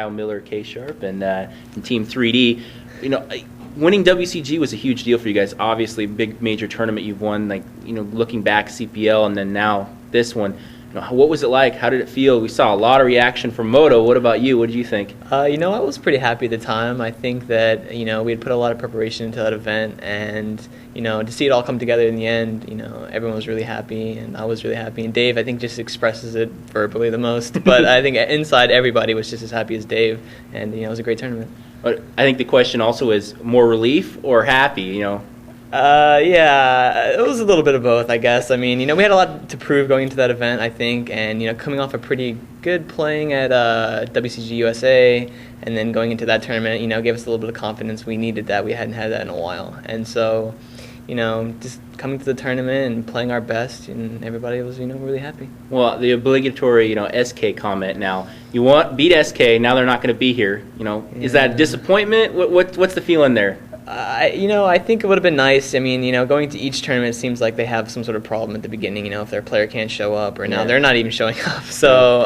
Kyle Miller, ksharp, and Team 3D. Winning WCG was a huge deal for you guys. Obviously, big major tournament you've won. Looking back, CPL, and then now this one. What was it like? How did it feel? We saw a lot of reaction from Moto. What about you? What did you think? I was pretty happy at the time. I think that, we had put a lot of preparation into that event, and, to see it all come together in the end, everyone was really happy, and I was really happy. And Dave, I think, just expresses it verbally the most. But I think inside everybody was just as happy as Dave, and, it was a great tournament. But I think the question also is more relief or happy, Yeah, it was a little bit of both, I guess. I mean, we had a lot to prove going into that event, I think, and, coming off a pretty good playing at WCG USA, and then going into that tournament, gave us a little bit of confidence. We needed that. We hadn't had that in a while. And so, just coming to the tournament and playing our best, and everybody was, really happy. Well, the obligatory, SK comment now. You beat SK, now they're not going to be here. Is that a disappointment? What's the feeling there? I think it would have been nice. I mean, going to each tournament, it seems like they have some sort of problem at the beginning, if their player can't show up, or now they're not even showing up. So,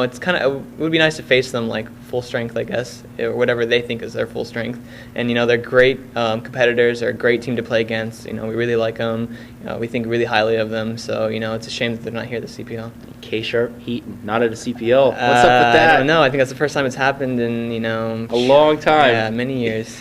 it's it would be nice to face them like full strength, I guess, or whatever they think is their full strength. And, they're great competitors. They're a great team to play against. We really like them. We think really highly of them. So, it's a shame that they're not here at the CPL. ksharp Heat, not at a CPL. What's up with that? I don't know. I think that's the first time it's happened in, a long time. Yeah, many years.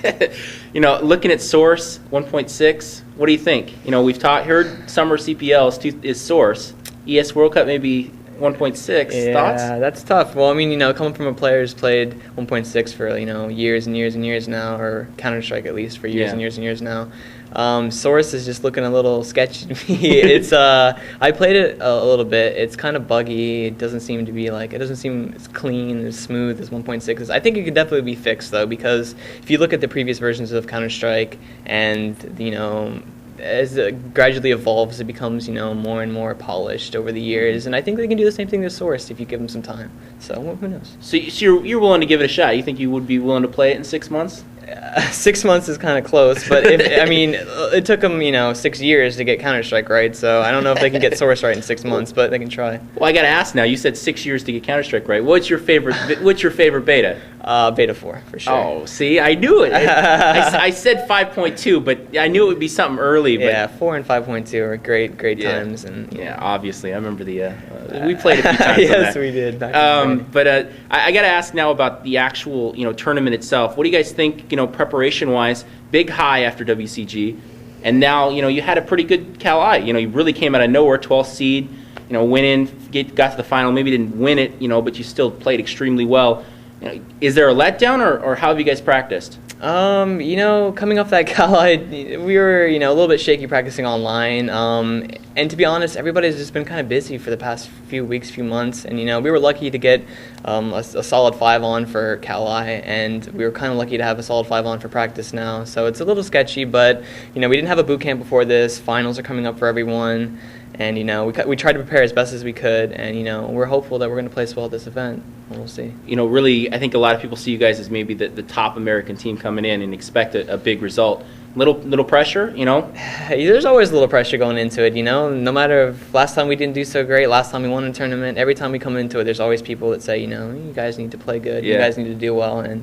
Looking at Source 1.6, what do you think? We've heard Summer CPL is Source. ES World Cup maybe 1.6. Yeah, Thoughts? That's tough. Well, I mean, coming from a player who's played 1.6 for, years and years and years now, or Counter-Strike at least for years and years and years now. Source is just looking a little sketchy to me. It's I played it a little bit. It's kind of buggy. It doesn't seem to be it doesn't seem as clean, as smooth as 1.6 is. I think it could definitely be fixed though, because if you look at the previous versions of Counter-Strike, and as it gradually evolves, it becomes more and more polished over the years, and I think they can do the same thing to Source if you give them some time. So who knows? So you're willing to give it a shot? You think you would be willing to play it in 6 months? 6 months is kind of close, but it took them 6 years to get Counter-Strike right, so I don't know if they can get Source right in 6 months, but they can try. Well, I got to ask now. You said 6 years to get Counter-Strike right. What's your favorite beta? Beta 4 for sure. Oh, see, I knew it. I said 5.2, but I knew it would be something early. But yeah, 4 and 5.2 are great times, and yeah, obviously, I remember we played a few times. Yes, we did. But I got to ask now about the actual tournament itself. What do you guys think? Preparation-wise, big high after WCG, and now you had a pretty good Cal-I. You really came out of nowhere, 12th seed. Went in, got to the final. Maybe didn't win it, but you still played extremely well. Is there a letdown, or how have you guys practiced? Coming off that Cal-I, we were, a little bit shaky practicing online. And to be honest, everybody's just been kind of busy for the past few weeks, few months. And, we were lucky to get a solid 5 on for Cal-I, and we were kind of lucky to have a solid 5 on for practice now. So it's a little sketchy, but, we didn't have a boot camp before this. Finals are coming up for everyone. And, we tried to prepare as best as we could, and, we're hopeful that we're going to place well at this event. We'll see. Really, I think a lot of people see you guys as maybe the top American team coming in and expect a big result. Little pressure, There's always a little pressure going into it, No matter if last time we didn't do so great, last time we won a tournament, every time we come into it, there's always people that say, you guys need to play good, you guys need to do well, and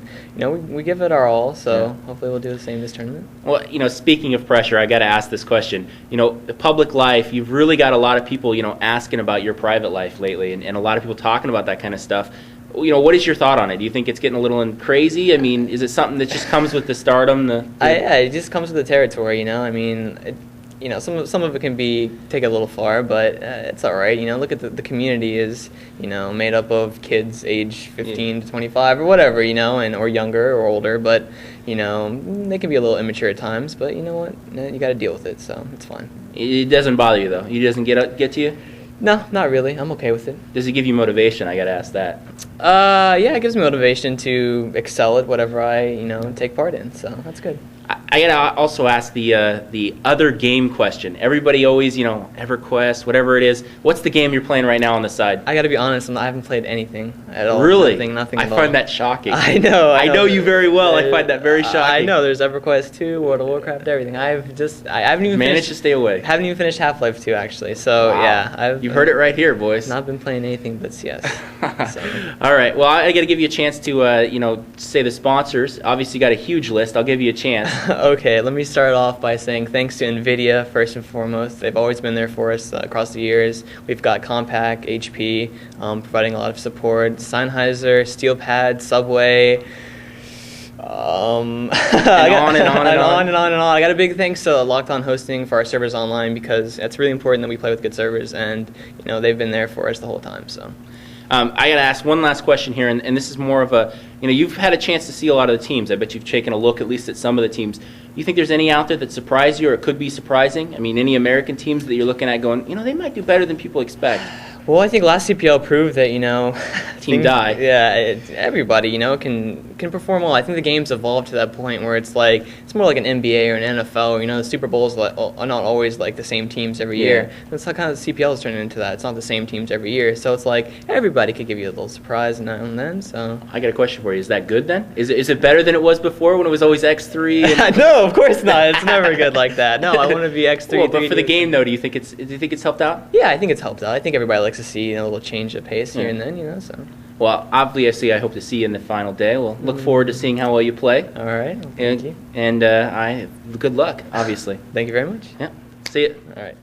we give it our all. So hopefully we'll do the same this tournament. Well, speaking of pressure, I got to ask this question. The public life, you've really got a lot of people, asking about your private life lately, and a lot of people talking about that kind of stuff. What is your thought on it? Do you think it's getting a little crazy? I mean, is it something that just comes with the stardom? It just comes with the territory, I mean, some of it can take it a little far, but it's all right. Look at the community is, made up of kids age 15 to 25 or whatever, and or younger or older, but, they can be a little immature at times, but you know what? You got to deal with it, so it's fine. It doesn't bother you, though? It doesn't get to you? No, not really. I'm okay with it. Does it give you motivation? I got to ask that. Yeah, it gives me motivation to excel at whatever I, take part in. So that's good. I gotta also ask the other game question. Everybody always, EverQuest, whatever it is. What's the game you're playing right now on the side? I gotta be honest, I haven't played anything at all. Really? Nothing I at all. find that shocking. I know. I know you very well. I find that very shocking. I know. There's EverQuest 2, World of Warcraft, everything. I haven't even managed to stay away. Haven't even finished Half-Life 2 actually. So wow. Yeah, you've heard it right here, boys. Not been playing anything but CS. So. All right. Well, I got to give you a chance to say the sponsors. Obviously, you got a huge list. I'll give you a chance. Okay. Let me start off by saying thanks to NVIDIA first and foremost. They've always been there for us across the years. We've got Compaq, HP, providing a lot of support. Sennheiser, SteelPad, Subway. And on and on and on. I got a big thanks to Locked On Hosting for our servers online, because it's really important that we play with good servers, and they've been there for us the whole time. So. I got to ask one last question here, and this is more of a, you've had a chance to see a lot of the teams. I bet you've taken a look at least at some of the teams. You think there's any out there that surprised you or could be surprising? I mean, any American teams that you're looking at going, they might do better than people expect? Well, I think last CPL proved that, Team Die. Yeah, everybody, can perform well. I think the game's evolved to that point where it's more like an NBA or an NFL. The Super Bowls are not always like the same teams every year. That's how kind of CPL is turning into that. It's not the same teams every year. So it's like everybody could give you a little surprise now and then. So I got a question for you. Is that good then? Is it better than it was before when it was always X3? And no, of course not. It's never good like that. No, I want to be X3. Well, but for the game though, do you think it's helped out? Yeah, I think it's helped out. I think everybody likes to see a little change of pace here and then. So. Well, obviously, I hope to see you in the final day. We'll look forward to seeing how well you play. All right. Well, thank you. And good luck, obviously. Thank you very much. Yeah. See you. All right.